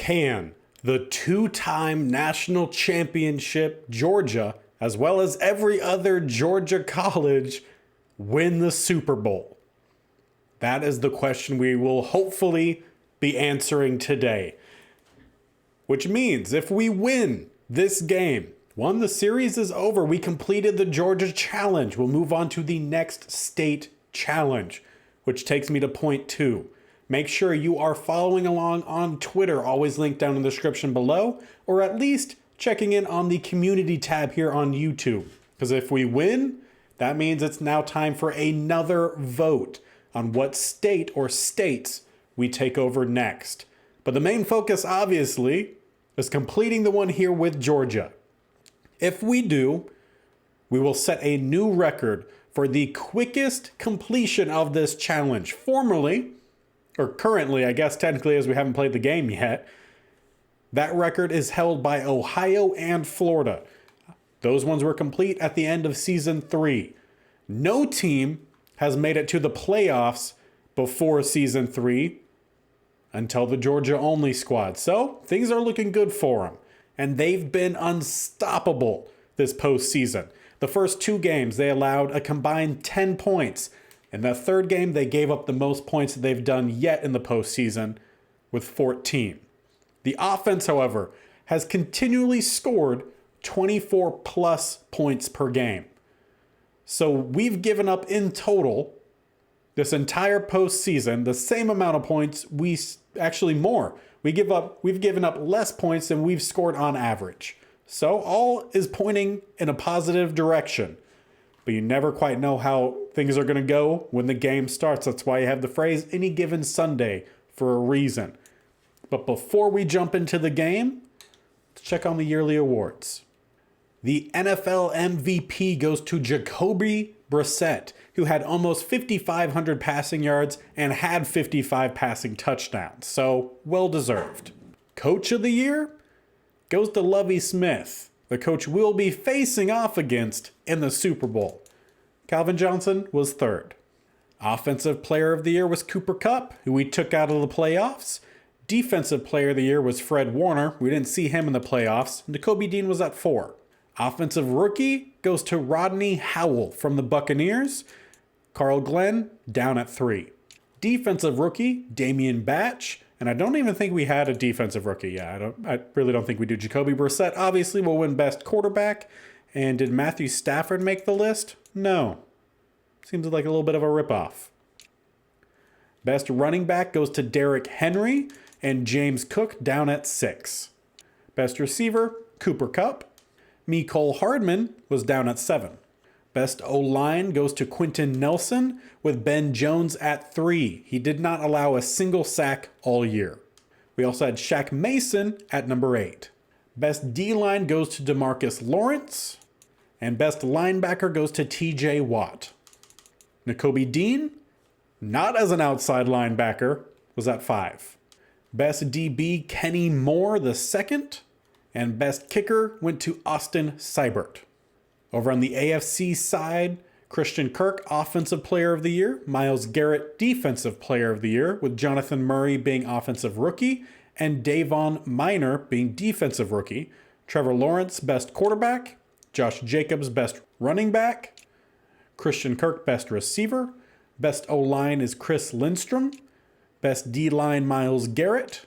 Can the two-time national championship Georgia, as well as every other Georgia college, win the Super Bowl? That is the question we will hopefully be answering today. Which means if we win this game, the series is over. We completed the Georgia Challenge. We'll move on to the next state challenge, which takes me to point 2. Make sure you are following along on Twitter, always linked down in the description below, or at least checking in on the community tab here on YouTube. Because if we win, that means it's now time for another vote on what state or states we take over next. But the main focus, obviously, is completing the one here with Georgia. If we do, we will set a new record for the quickest completion of this challenge. Formerly, or currently, I guess technically as we haven't played the game yet, that record is held by Ohio and Florida. Those ones were complete at the end of season 3. No team has made it to the playoffs before season 3 until the Georgia only squad. So things are looking good for them. And they've been unstoppable this postseason. The first 2 games, they allowed a combined 10 points. In the third game, they gave up the most points that they've done yet in the postseason with 14. The offense, however, has continually scored 24 plus points per game. So we've given up in total this entire postseason the same amount of points, actually more. We've given up less points than we've scored on average. So all is pointing in a positive direction. But you never quite know how things are going to go when the game starts. That's why you have the phrase any given Sunday for a reason. But before we jump into the game, let's check on the yearly awards. The NFL MVP goes to Jacoby Brissett, who had almost 5,500 passing yards and had 55 passing touchdowns. So, well deserved. Coach of the year goes to Lovie Smith, the coach we'll be facing off against in the Super Bowl. Calvin Johnson was third. Offensive player of the year was Cooper Kupp, who we took out of the playoffs. Defensive player of the year was Fred Warner. We didn't see him in the playoffs. Nakobe Dean was at 4. Offensive rookie goes to Rodney Howell from the Buccaneers. Carl Glenn down at 3. Defensive rookie, Damian Batch. And I don't even think we had a defensive rookie. I really don't think we do. Jacoby Brissett obviously will win best quarterback. And did Matthew Stafford make the list? No. Seems like a little bit of a ripoff. Best running back goes to Derrick Henry and James Cook down at 6. Best receiver, Cooper Kupp. Mecole Hardman was down at 7. Best O-line goes to Quentin Nelson with Ben Jones at 3. He did not allow a single sack all year. We also had Shaq Mason at number 8. Best D-line goes to DeMarcus Lawrence. And best linebacker goes to TJ Watt. Nakobe Dean, not as an outside linebacker, was at 5. Best DB, Kenny Moore II. And best kicker went to Austin Seibert. Over on the AFC side, Christian Kirk, Offensive Player of the Year. Myles Garrett, Defensive Player of the Year, with Jonathan Murray being Offensive Rookie and Davon Minor being Defensive Rookie. Trevor Lawrence, Best Quarterback. Josh Jacobs, Best Running Back. Christian Kirk, Best Receiver. Best O-line is Chris Lindstrom. Best D-line, Myles Garrett.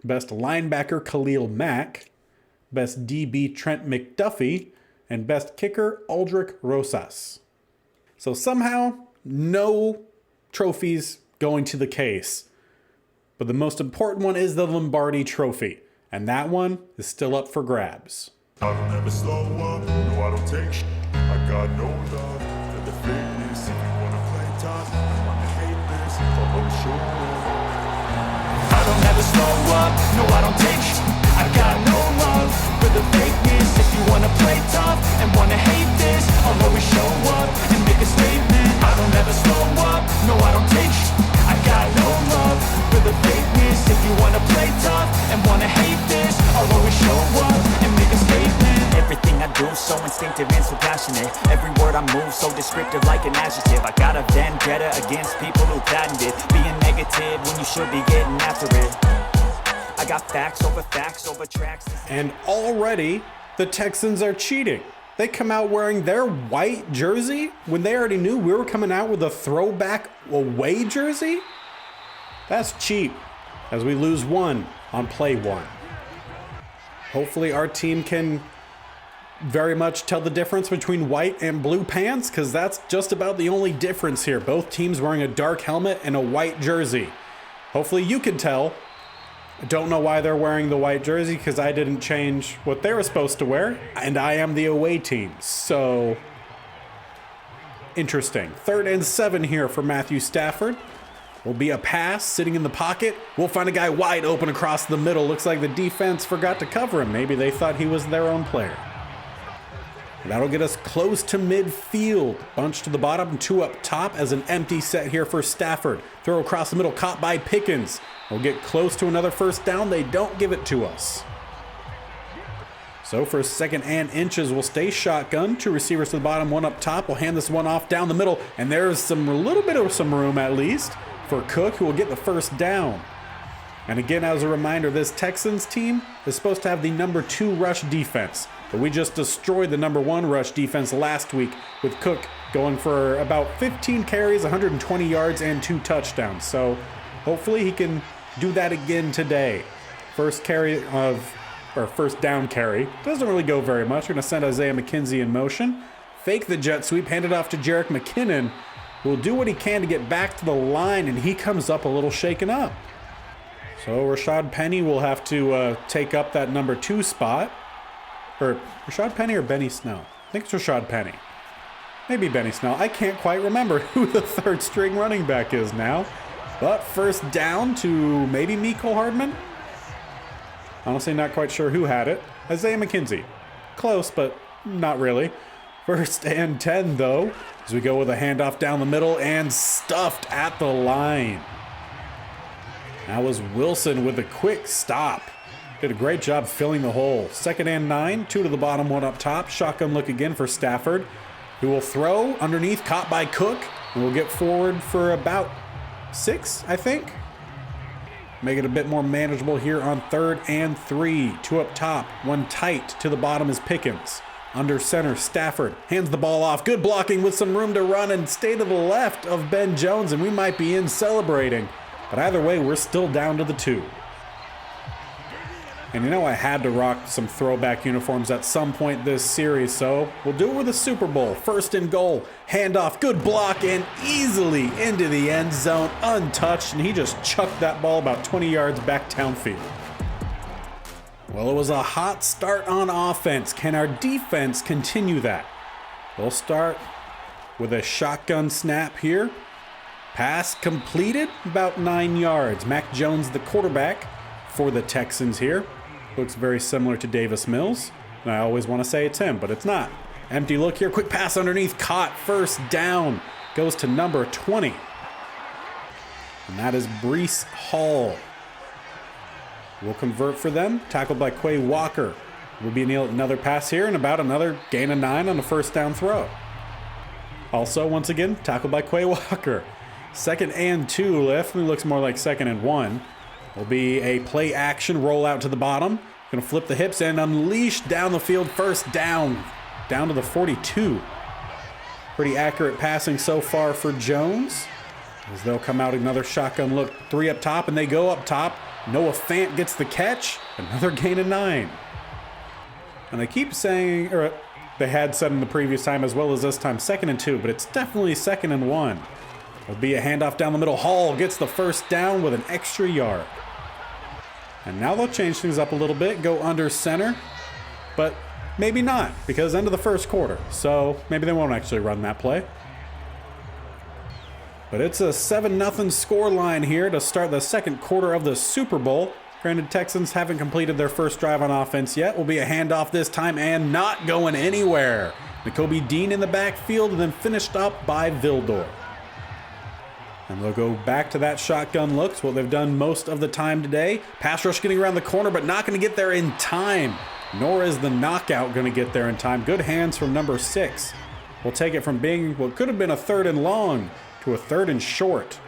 Best Linebacker, Khalil Mack. Best DB, Trent McDuffie. And best kicker, Aldrich Rosas. So somehow, no trophies going to the case. But the most important one is the Lombardi Trophy. And that one is still up for grabs. I don't ever slow up, no I don't take sh**. I got no love for the fakeness. If you wanna play tough, I wanna hate this, follow show up. I don't ever slow up, no I don't take sh**. I got no love for the fakeness. If you wanna play tough and wanna hate this, I'll always show up and make a statement. I don't ever slow up, no I don't take sh**. I got no love for the fakeness. If you wanna play tough and wanna hate this, I'll always show up and make a statement. Everything I do so instinctive and so passionate. Every word I move so descriptive like an adjective. I got a vendetta against people who patented being negative when you should be getting after it. I got facts over tracks. And already the Texans are cheating. They come out wearing their white jersey when they already knew we were coming out with a throwback away jersey? That's cheap, as we lose 1 on play 1. Hopefully our team can very much tell the difference between white and blue pants, because that's just about the only difference here. Both teams wearing a dark helmet and a white jersey. Hopefully you can tell. I don't know why they're wearing the white jersey, because I didn't change what they were supposed to wear, and I am the away team. So, interesting. 3rd and 7 here for Matthew Stafford. Will be a pass sitting in the pocket. We'll find a guy wide open across the middle. Looks like the defense forgot to cover him. Maybe they thought he was their own player. That'll get us close to midfield. Bunch to the bottom, 2 up top as an empty set here for Stafford. Throw across the middle, caught by Pickens. We'll get close to another first down. They don't give it to us. So for 2nd and inches, we'll stay shotgun. 2 receivers to the bottom, 1 up top. We'll hand this one off down the middle, and there's a little bit of some room at least for Cook, who will get the first down. And again, as a reminder, this Texans team is supposed to have the number 2 rush defense. But we just destroyed the number 1 rush defense last week with Cook going for about 15 carries, 120 yards, and 2 touchdowns. So hopefully he can do that again today. First down carry. Doesn't really go very much. We're going to send Isaiah McKenzie in motion. Fake the jet sweep, hand it off to Jerick McKinnon, who will do what he can to get back to the line, and he comes up a little shaken up. So Rashad Penny will have to take up that number 2 spot. Or Rashad Penny or Benny Snell? I think it's Rashad Penny. Maybe Benny Snell. I can't quite remember who the 3rd string running back is now. But first down to maybe Mecole Hardman? Honestly, not quite sure who had it. Isaiah McKenzie. Close, but not really. 1st and 10, though, as we go with a handoff down the middle and stuffed at the line. That was Wilson with a quick stop. Did a great job filling the hole. 2nd and 9, 2 to the bottom, 1 up top. Shotgun look again for Stafford, who will throw underneath, caught by Cook, and will get forward for about 6, I think. Make it a bit more manageable here on 3rd and 3. 2 up top, 1 tight. To the bottom is Pickens. Under center, Stafford hands the ball off. Good blocking with some room to run and stay to the left of Ben Jones, and we might be in celebrating. But either way, we're still down to the 2. And you know I had to rock some throwback uniforms at some point this series, so we'll do it with a Super Bowl. 1st and goal, handoff, good block, and easily into the end zone, untouched, and he just chucked that ball about 20 yards back downfield. Well, it was a hot start on offense. Can our defense continue that? We'll start with a shotgun snap here. Pass completed, about 9 yards. Mac Jones, the quarterback for the Texans here. Looks very similar to Davis Mills. And I always want to say it's him, but it's not. Empty look here, quick pass underneath, caught, first down. Goes to number 20. And that is Breece Hall. Will convert for them, tackled by Quay Walker. Will be another pass here and about another gain of 9 on the first down throw. Also, once again, tackled by Quay Walker. 2nd and 2, definitely looks more like 2nd and 1. Will be a play action rollout to the bottom. Gonna flip the hips and unleash down the field. First down to the 42. Pretty accurate passing so far for Jones, as they'll come out another shotgun look. 3 up top, and they go up top. Noah Fant gets the catch. Another gain of 9. And they keep saying, or they had said in the previous time as well as this time, 2nd and 2, but it's definitely 2nd and 1. It'll be a handoff down the middle. Hall gets the first down with an extra yard. And now they'll change things up a little bit, go under center, but maybe not, because end of the first quarter. So maybe they won't actually run that play. But it's a 7-0 score line here to start the 2nd quarter of the Super Bowl. Granted, Texans haven't completed their first drive on offense yet. Will be a handoff this time and not going anywhere. Nakobe Dean in the backfield and then finished up by Vildor. And they'll go back to that shotgun looks, what they've done most of the time today. Pass rush getting around the corner, but not going to get there in time. Nor is the knockout going to get there in time. Good hands from number 6. We'll take it from being what could have been a 3rd and long to a 3rd and short.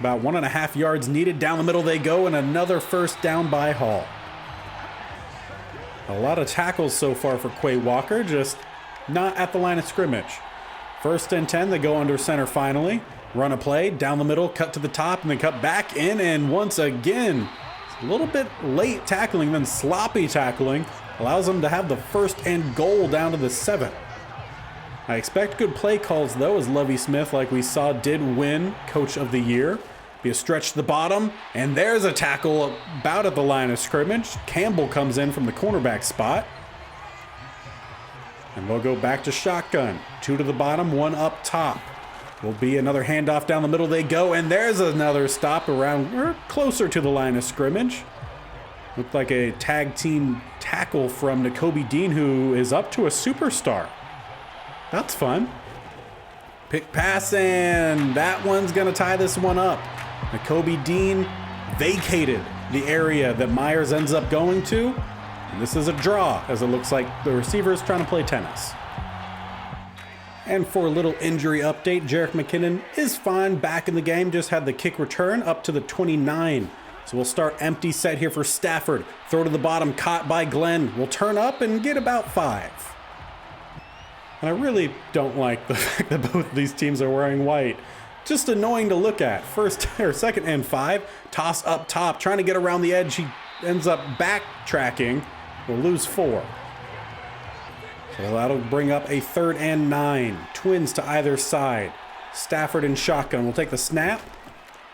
About 1.5 yards needed. Down the middle they go, and another first down by Hall. A lot of tackles so far for Quay Walker, just not at the line of scrimmage. 1st and 10, they go under center finally. Run a play, down the middle, cut to the top, and then cut back in. And once again, a little bit late tackling, then sloppy tackling, allows them to have the 1st and goal down to the 7. I expect good play calls, though, as Lovie Smith, like we saw, did win Coach of the Year. Be a stretch to the bottom, and there's a tackle about at the line of scrimmage. Campbell comes in from the cornerback spot. And we'll go back to shotgun. 2 to the bottom, 1 up top. Will be another handoff down the middle they go, and there's another stop around or closer to the line of scrimmage. Looked like a tag team tackle from Nakobe Dean, who is up to a superstar. That's fun. Pick pass, and that one's gonna tie this one up. Nakobe Dean vacated the area that Myers ends up going to. And this is a draw, as it looks like the receiver is trying to play tennis. And for a little injury update, Jerick McKinnon is fine, back in the game, just had the kick return up to the 29. So we'll start empty set here for Stafford. Throw to the bottom, caught by Glenn. We'll turn up and get about 5. And I really don't like the fact that both of these teams are wearing white. Just annoying to look at. 2nd and 5, toss up top, trying to get around the edge. He ends up backtracking. We'll lose 4. So that'll bring up a 3rd and 9. Twins to either side. Stafford in shotgun. We'll take the snap.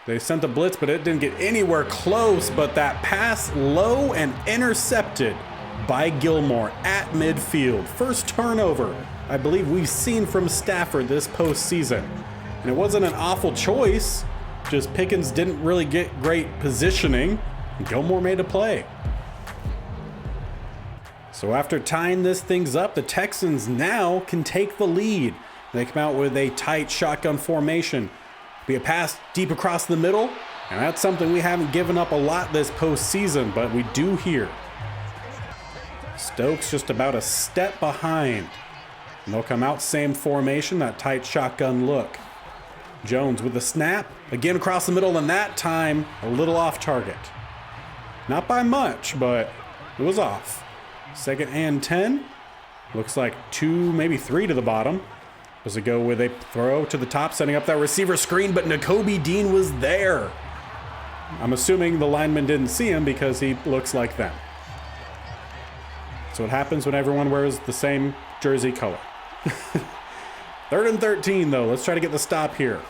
They sent the blitz, but it didn't get anywhere close. But that pass low and intercepted by Gilmore at midfield. First turnover I believe we've seen from Stafford this postseason. And it wasn't an awful choice. Just Pickens didn't really get great positioning. Gilmore made a play. So after tying this things up, the Texans now can take the lead. They come out with a tight shotgun formation. Be a pass deep across the middle, and that's something we haven't given up a lot this postseason, but we do here. Stokes just about a step behind. And they'll come out same formation, that tight shotgun look. Jones with the snap, again across the middle, and that time a little off target. Not by much, but it was off. 2nd and 10. Looks like 2, maybe 3 to the bottom. Does it go with a throw to the top, setting up that receiver screen, but Nakobe Dean was there. I'm assuming the lineman didn't see him because he looks like them. So what happens when everyone wears the same jersey color. 3rd and 13, though. Let's try to get the stop here.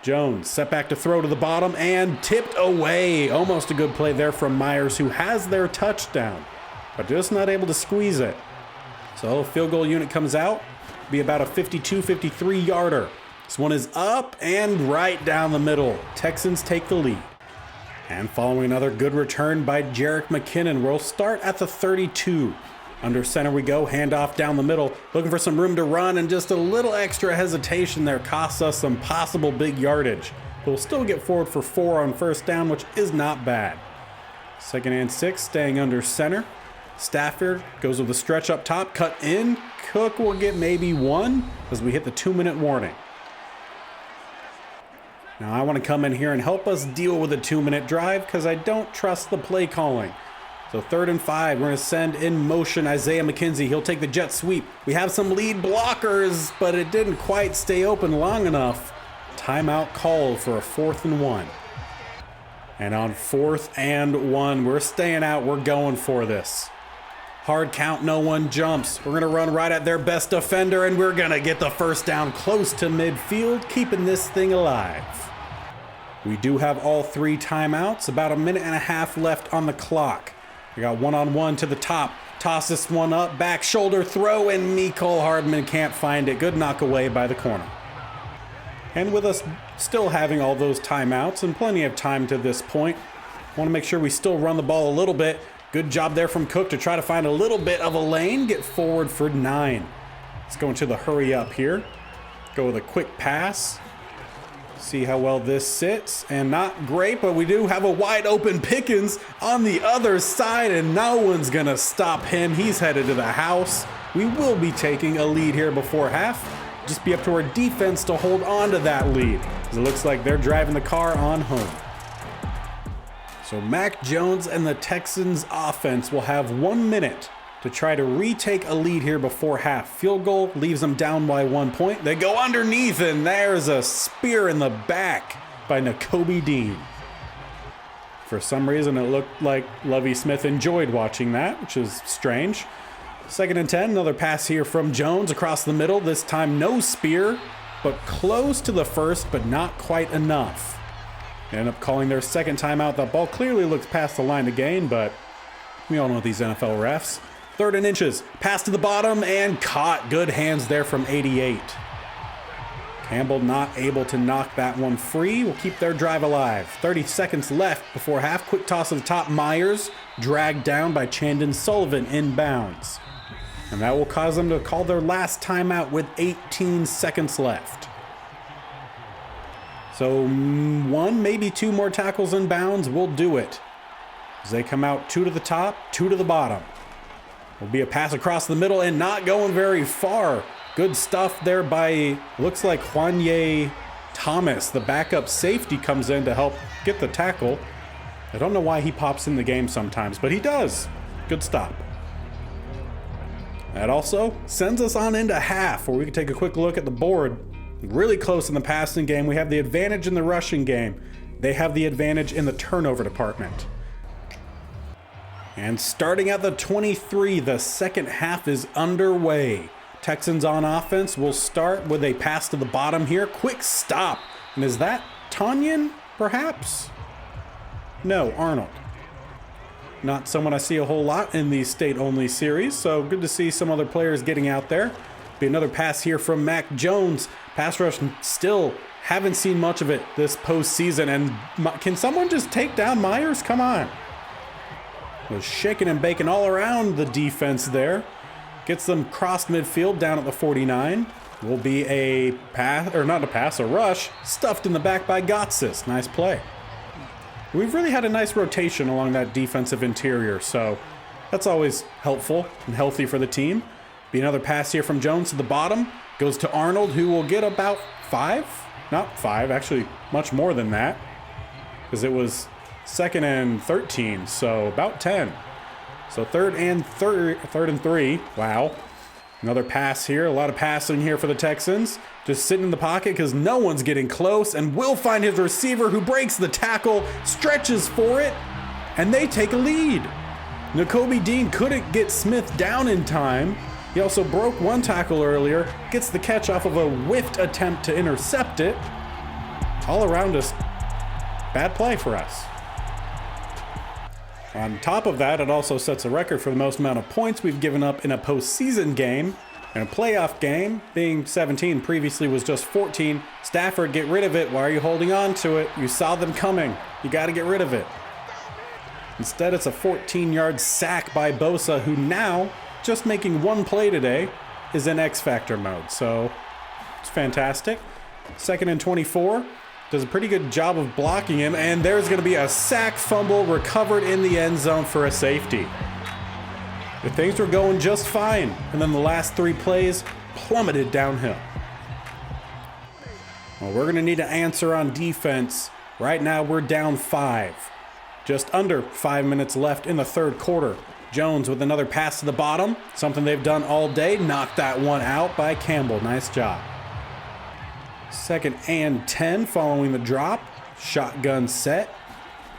Jones, set back to throw to the bottom and tipped away. Almost a good play there from Myers, who has their touchdown, but just not able to squeeze it. So field goal unit comes out. Be about a 52, 53 yarder. This one is up and right down the middle. Texans take the lead. And following another good return by Jerick McKinnon, we'll start at the 32. Under center we go, handoff down the middle, looking for some room to run, and just a little extra hesitation there costs us some possible big yardage. We'll still get forward for 4 on first down, which is not bad. 2nd and 6, staying under center. Stafford goes with a stretch up top, cut in. Cook will get maybe 1 as we hit the 2-minute warning. Now I want to come in here and help us deal with a 2-minute drive because I don't trust the play calling. So 3rd and 5, we're going to send in motion Isaiah McKenzie. He'll take the jet sweep. We have some lead blockers, but it didn't quite stay open long enough. Timeout called for a 4th and 1. And on 4th and 1, we're staying out. We're going for this. Hard count, no one jumps. We're going to run right at their best defender, and we're going to get the first down close to midfield, keeping this thing alive. We do have all 3 timeouts, about a minute and a half left on the clock. We got one-on-one to the top. Toss this one up, back shoulder throw, and Mecole Hardman can't find it. Good knock away by the corner. And with us still having all those timeouts and plenty of time to this point, I want to make sure we still run the ball a little bit. Good job there from Cook to try to find a little bit of a lane, get forward for 9. Let's go into the hurry up here. Go with a quick pass. See how well this sits, and not great, but we do have a wide open Pickens on the other side, and no one's gonna stop him. He's headed to the house. We will be taking a lead here before half. Just be up to our defense to hold on to that lead. It looks like they're driving the car on home. So Mac Jones and the Texans offense will have 1 minute to try to retake a lead here before half. Field goal leaves them down by 1 point. They go underneath, and there's a spear in the back by Nakobe Dean. For some reason, it looked like Lovie Smith enjoyed watching that, which is strange. 2nd and 10, another pass here from Jones across the middle. This time no spear, but close to the first, but not quite enough. They end up calling their second timeout. That ball clearly looks past the line to gain, but we all know these NFL refs. 3rd and inches, pass to the bottom and caught. Good hands there from 88. Campbell not able to knock that one free. Will keep their drive alive. 30 seconds left before half. Quick toss to the top. Myers dragged down by Chandon Sullivan inbounds. And that will cause them to call their last timeout with 18 seconds left. So 1, maybe 2 more tackles in bounds will do it. As they come out 2 to the top, 2 to the bottom. Will be a pass across the middle and not going very far. Good stuff there by, looks like Juanye Thomas. The backup safety comes in to help get the tackle. I don't know why he pops in the game sometimes, but he does. Good stop. That also sends us on into half, where we can take a quick look at the board. Really close in the passing game. We have the advantage in the rushing game. They have the advantage in the turnover department. And starting at the 23, the second half is underway. Texans on offense will start with a pass to the bottom here. Quick stop. And is that Tonyan, perhaps? No, Arnold. Not someone I see a whole lot in the state-only series, so good to see some other players getting out there. Be another pass here from Mac Jones. Pass rush still haven't seen much of it this postseason. And can someone just take down Myers? Come on. Was shaking and baking all around the defense there. Gets them crossed midfield down at the 49. Will be a pass, or not a pass, a rush, stuffed in the back by Gotsis. Nice play. We've really had a nice rotation along that defensive interior, so that's always helpful and healthy for the team. Be another pass here from Jones to the bottom. Goes to Arnold, who will get about 5. Not 5, actually much more than that. Because it was 2nd and 13, so about 10. So 3rd and 3. Wow. Another pass here. A lot of passing here for the Texans. Just sitting in the pocket because no one's getting close, and will find his receiver, who breaks the tackle, stretches for it, and they take a lead. Nakobe Dean couldn't get Smith down in time. He also broke one tackle earlier, gets the catch off of a whiffed attempt to intercept it. All around us, bad play for us. On top of that, it also sets a record for the most amount of points we've given up in a postseason game. In a playoff game, being 17, previously was just 14. Stafford, get rid of it. Why are you holding on to it? You saw them coming. You got to get rid of it. Instead, it's a 14-yard sack by Bosa, who now, just making one play today, is in X-Factor mode. So, it's fantastic. 2nd and 24. Does a pretty good job of blocking him, and there's going to be a sack fumble recovered in the end zone for a safety. But things were going just fine, and then the last 3 plays plummeted downhill. Well, we're going to need an answer on defense. Right now, we're down 5. Just under 5 minutes left in the 3rd quarter. Jones with another pass to the bottom, something they've done all day. Knocked that one out by Campbell. Nice job. 2nd and 10 following the drop. Shotgun set.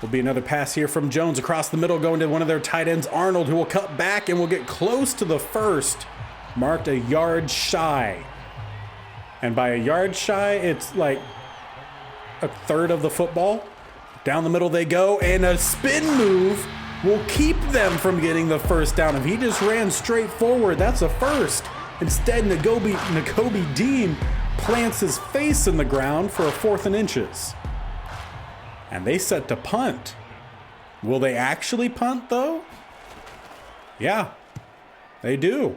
Will be another pass here from Jones across the middle, going to one of their tight ends, Arnold, who will cut back and will get close to the first. Marked a yard shy. And by a yard shy, it's like a third of the football. Down the middle they go, and a spin move will keep them from getting the first down. If he just ran straight forward, that's a first. Instead, Nakobe Dean plants his face in the ground for a 4th and inches. And they set to punt. Will they actually punt, though? Yeah, they do.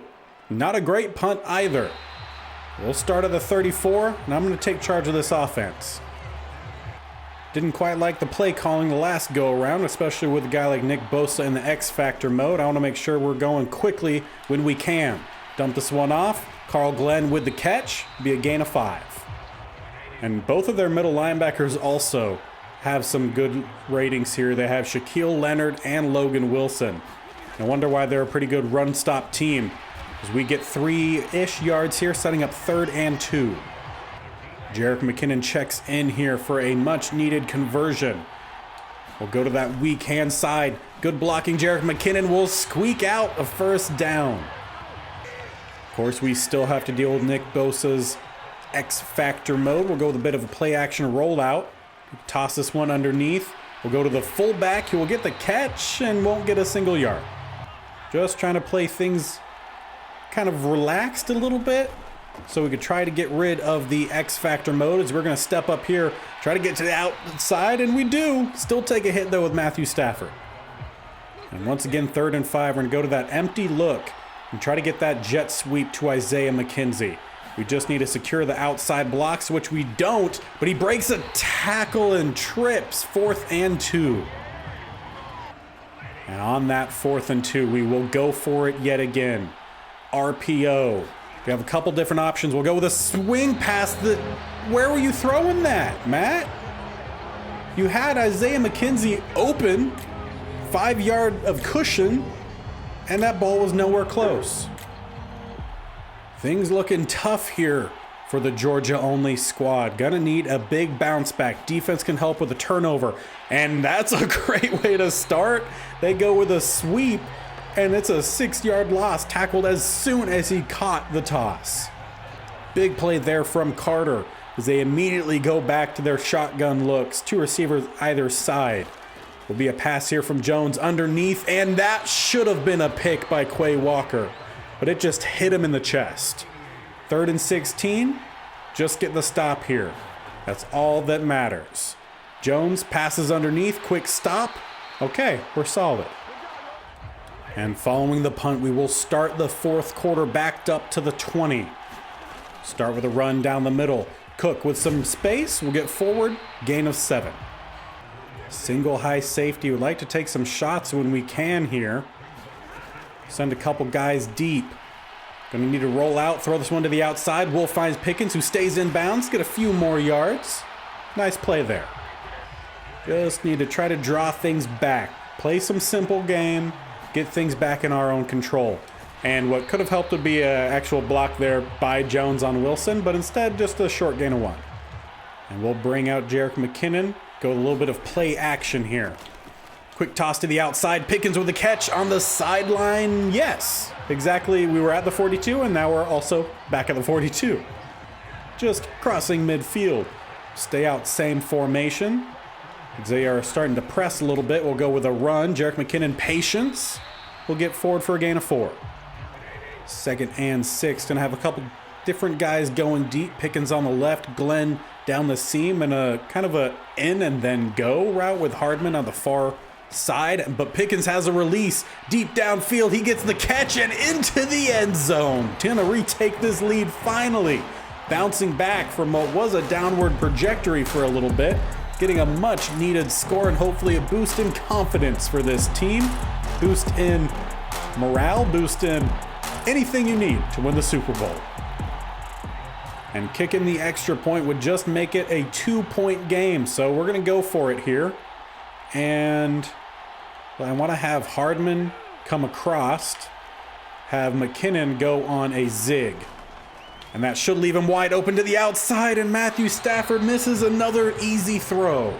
Not a great punt either. We'll start at the 34, and I'm going to take charge of this offense. Didn't quite like the play calling the last go-around, especially with a guy like Nick Bosa in the X-Factor mode. I want to make sure we're going quickly when we can. Dump this one off. Carl Glenn with the catch. Be a gain of 5. And both of their middle linebackers also have some good ratings here. They have Shaquille Leonard and Logan Wilson. I wonder why they're a pretty good run-stop team, as we get 3-ish yards here, setting up 3rd and 2. Jerick McKinnon checks in here for a much-needed conversion. We'll go to that weak hand side. Good blocking. Jerick McKinnon will squeak out a first down. Of course, we still have to deal with Nick Bosa's X-Factor mode. We'll go with a bit of a play-action rollout. Toss this one underneath. We'll go to the fullback. He will get the catch and won't get a single yard. Just trying to play things kind of relaxed a little bit, so we could try to get rid of the X-Factor mode as we're going to step up here, try to get to the outside, and we do. Still take a hit, though, with Matthew Stafford. And once again, 3rd and 5, we're going to go to that empty look and try to get that jet sweep to Isaiah McKenzie. We just need to secure the outside blocks, which we don't, but he breaks a tackle and trips. 4th and 2. And on that 4th and 2, we will go for it yet again. RPO. We have a couple different options. We'll go with a swing pass. Where were you throwing that, Matt? You had Isaiah McKenzie open, 5 yard of cushion, and that ball was nowhere close. Things looking tough here for the Georgia-only squad. Gonna need a big bounce back. Defense can help with a turnover, and that's a great way to start. They go with a sweep, and it's a 6-yard loss, tackled as soon as he caught the toss. Big play there from Carter as they immediately go back to their shotgun looks. 2 receivers either side. Will be a pass here from Jones underneath, and that should have been a pick by Quay Walker, but it just hit him in the chest. 3rd and 16, just get the stop here. That's all that matters. Jones passes underneath, quick stop. Okay, we're solid. And following the punt, we will start the 4th quarter backed up to the 20. Start with a run down the middle. Cook with some space, we'll get forward, gain of 7. Single high safety, would like to take some shots when we can here. Send a couple guys deep. Gonna need to roll out, throw this one to the outside. Wolf finds Pickens, who stays in bounds, get a few more yards. Nice play there. Just need to try to draw things back. Play some simple game, get things back in our own control. And what could have helped would be an actual block there by Jones on Wilson, but instead just a short gain of 1. And we'll bring out Jerick McKinnon, go with a little bit of play action here. Quick toss to the outside. Pickens with a catch on the sideline. Yes, exactly. We were at the 42, and now we're also back at the 42. Just crossing midfield. Stay out, same formation. They are starting to press a little bit. We'll go with a run. Jerick McKinnon, patience. We'll get forward for a gain of 4. 2nd and 6. Gonna have a couple different guys going deep. Pickens on the left, Glenn down the seam, and a kind of a in and then go route with Hardman on the far side. But Pickens has a release deep downfield. He gets the catch and into the end zone. Gonna retake this lead finally. Bouncing back from what was a downward trajectory for a little bit. Getting a much needed score and hopefully a boost in confidence for this team. Boost in morale, boost in anything you need to win the Super Bowl. And kicking the extra point would just make it a 2-point game. So we're going to go for it here. And I want to have Hardman come across, have McKinnon go on a zig. And that should leave him wide open to the outside, and Matthew Stafford misses another easy throw.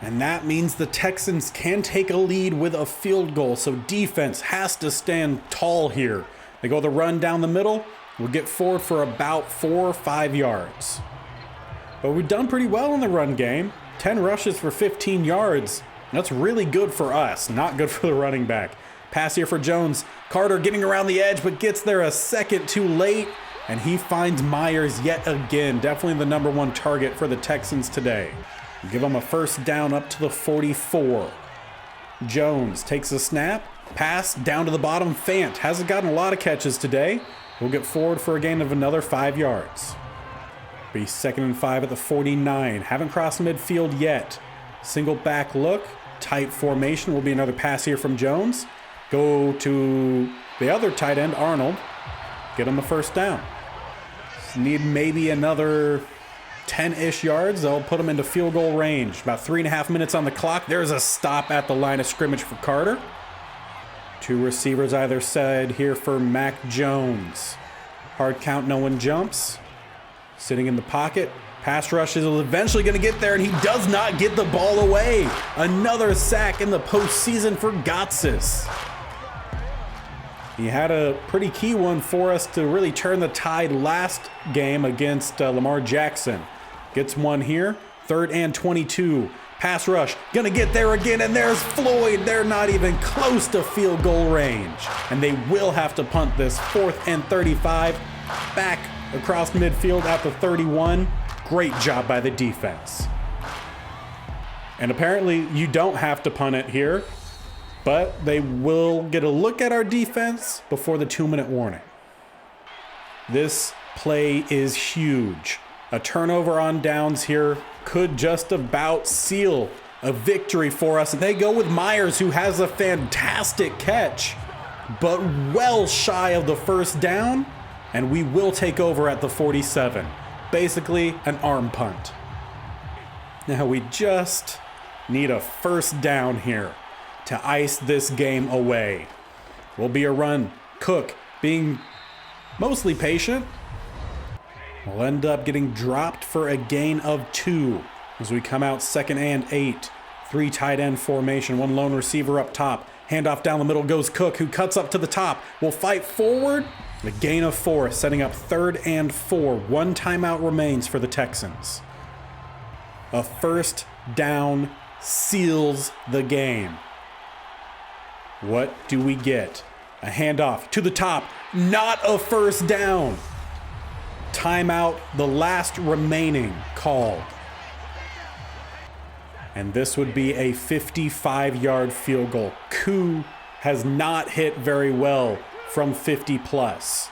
And that means the Texans can take a lead with a field goal, so defense has to stand tall here. They go the run down the middle. We'll get forward for about 4 or 5 yards. But we've done pretty well in the run game. 10 rushes for 15 yards. That's really good for us, not good for the running back. Pass here for Jones. Carter getting around the edge, but gets there a second too late. And he finds Myers yet again. Definitely the number 1 target for the Texans today. Give him a first down up to the 44. Jones takes a snap. Pass down to the bottom. Fant hasn't gotten a lot of catches today. We'll get forward for a gain of another 5 yards. Be 2nd and 5 at the 49. Haven't crossed midfield yet. Single back look. Tight formation. Will be another pass here from Jones. Go to the other tight end, Arnold. Get him a first down. Need maybe another 10-ish yards. They'll put them into field goal range. About 3.5 minutes on the clock. There's a stop at the line of scrimmage for Carter. 2 receivers either side here for Mac Jones. Hard count, no one jumps. Sitting in the pocket. Pass rush is eventually going to get there, and he does not get the ball away. Another sack in the postseason for Gotsis. He had a pretty key one for us to really turn the tide last game against Lamar Jackson. Gets one here. 3rd and 22. Pass rush. Going to get there again, and there's Floyd. They're not even close to field goal range. And they will have to punt this. 4th and 35. Back across midfield at the 31. Great job by the defense. And apparently you don't have to punt it here, but they will get a look at our defense before the 2-minute warning. This play is huge. A turnover on downs here could just about seal a victory for us. And they go with Myers, who has a fantastic catch, but well shy of the first down. And we will take over at the 47. Basically an arm punt. Now we just need a first down here to ice this game away. Will be a run. Cook being mostly patient. We'll end up getting dropped for a gain of 2 as we come out 2nd and 8. 3 tight end formation, 1 lone receiver up top. Handoff down the middle goes Cook, who cuts up to the top. Will fight forward. The gain of 4, setting up 3rd and 4. 1 timeout remains for the Texans. A first down seals the game. What do we get? A handoff to the top. Not a first down. Timeout, the last remaining called. And this would be a 55-yard field goal. Koo has not hit very well from 50 plus.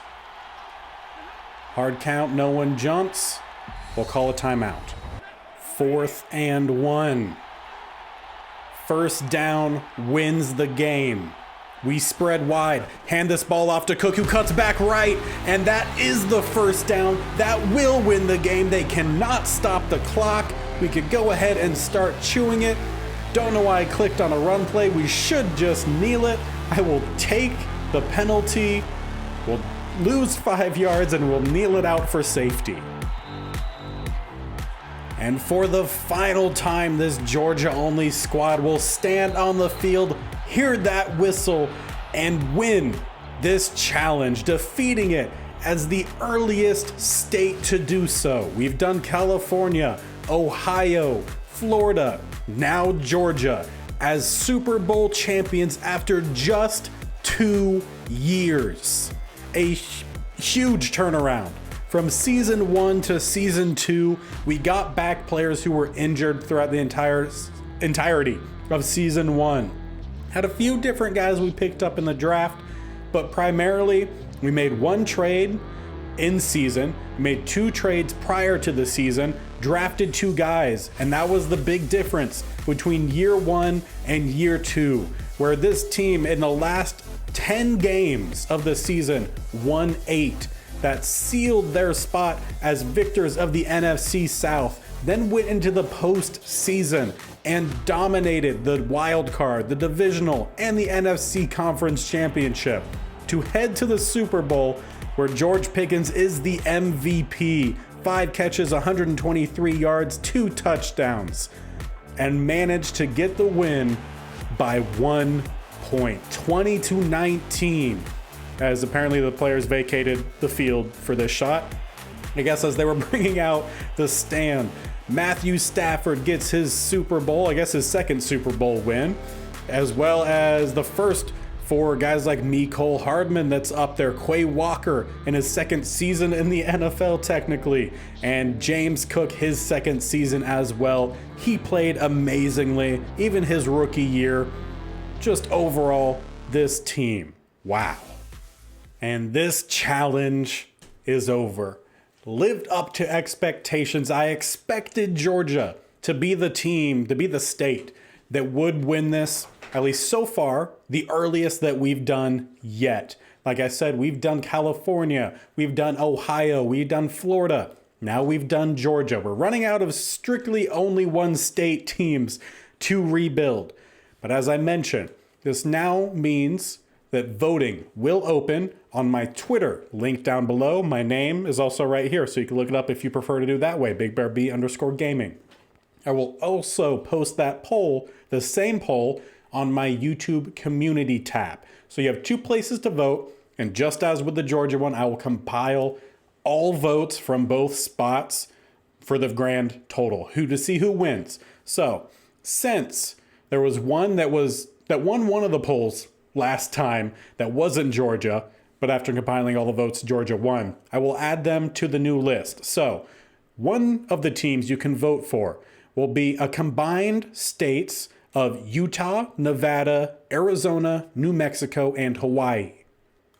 Hard count, no one jumps. We'll call a timeout. 4th and 1. First down wins the game. We spread wide, hand this ball off to Cook, who cuts back right, and that is the first down. That will win the game. They cannot stop the clock. We could go ahead and start chewing it. Don't know why I clicked on a run play. We should just kneel it. I will take the penalty. We'll lose 5 yards and we'll kneel it out for safety. And for the final time, this Georgia-only squad will stand on the field, hear that whistle, and win this challenge, defeating it as the earliest state to do so. We've done California, Ohio, Florida, now Georgia, as Super Bowl champions after just 2 years. A huge turnaround. From season 1 to season 2, we got back players who were injured throughout the entirety of season 1. Had a few different guys we picked up in the draft, but primarily we made 1 trade in season, made 2 trades prior to the season, drafted 2 guys, and that was the big difference between year 1 and year 2, where this team in the last 10 games of the season won 8. That sealed their spot as victors of the NFC South, then went into the postseason and dominated the wild card, the divisional, and the NFC Conference Championship to head to the Super Bowl, where George Pickens is the MVP. 5 catches, 123 yards, 2 touchdowns, and managed to get the win by 1 point, 20-19, as apparently the players vacated the field for this shot. I guess as they were bringing out the stand, Matthew Stafford gets his Super Bowl, I guess his second Super Bowl win, as well as the first for guys like Mecole Hardman that's up there, Quay Walker in his second season in the NFL technically, and James Cook his second season as well. He played amazingly, even his rookie year. Just overall, this team, wow. And this challenge is over. Lived up to expectations. I expected Georgia to be the team, to be the state that would win this, at least so far, the earliest that we've done yet. Like I said, we've done California, we've done Ohio, we've done Florida. Now we've done Georgia. We're running out of strictly only one state teams to rebuild. But as I mentioned, this now means that voting will open on my Twitter, link down below. My name is also right here, so you can look it up if you prefer to do that way, BigBearB_gaming. I will also post that poll, the same poll, on my YouTube community tab. So you have 2 places to vote, and just as with the Georgia one, I will compile all votes from both spots for the grand total, to see who wins. So since there was one that won one of the polls last time that wasn't Georgia, but after compiling all the votes, Georgia won, I will add them to the new list. So one of the teams you can vote for will be a combined states of Utah, Nevada, Arizona, New Mexico, and Hawaii.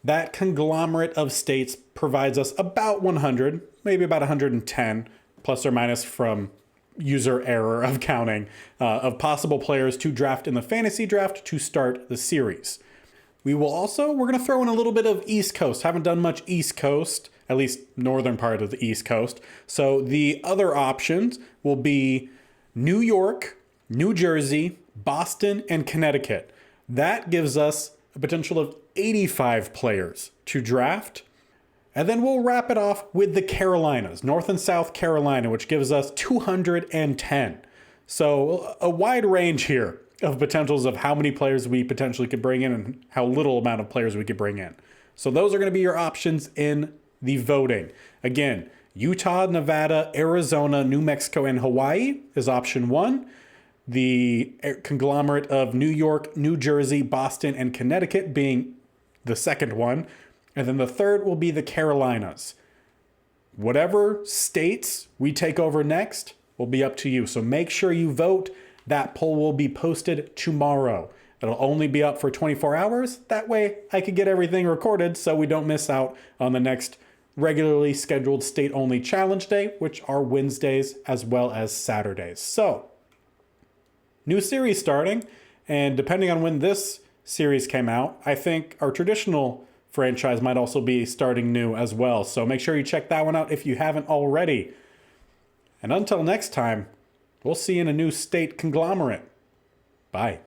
That conglomerate of states provides us about 100, maybe about 110, plus or minus from user error of counting, of possible players to draft in the fantasy draft to start the series. We're going to throw in a little bit of East Coast. Haven't done much East Coast, at least northern part of the East Coast. So the other options will be New York, New Jersey, Boston, and Connecticut. That gives us a potential of 85 players to draft. And then we'll wrap it off with the Carolinas, North and South Carolina, which gives us 210. So a wide range here of potentials of how many players we potentially could bring in and how little amount of players we could bring in. So those are going to be your options in the voting. Again, Utah, Nevada, Arizona, New Mexico, and Hawaii is option 1. The conglomerate of New York, New Jersey, Boston, and Connecticut being the second one. And then the third will be the Carolinas. Whatever states we take over next will be up to you. So make sure you vote. That poll will be posted tomorrow. It'll only be up for 24 hours. That way I could get everything recorded so we don't miss out on the next regularly scheduled state-only challenge day, which are Wednesdays as well as Saturdays. So, new series starting, and depending on when this series came out, I think our traditional franchise might also be starting new as well. So make sure you check that one out if you haven't already. And until next time, we'll see you in a new state conglomerate. Bye.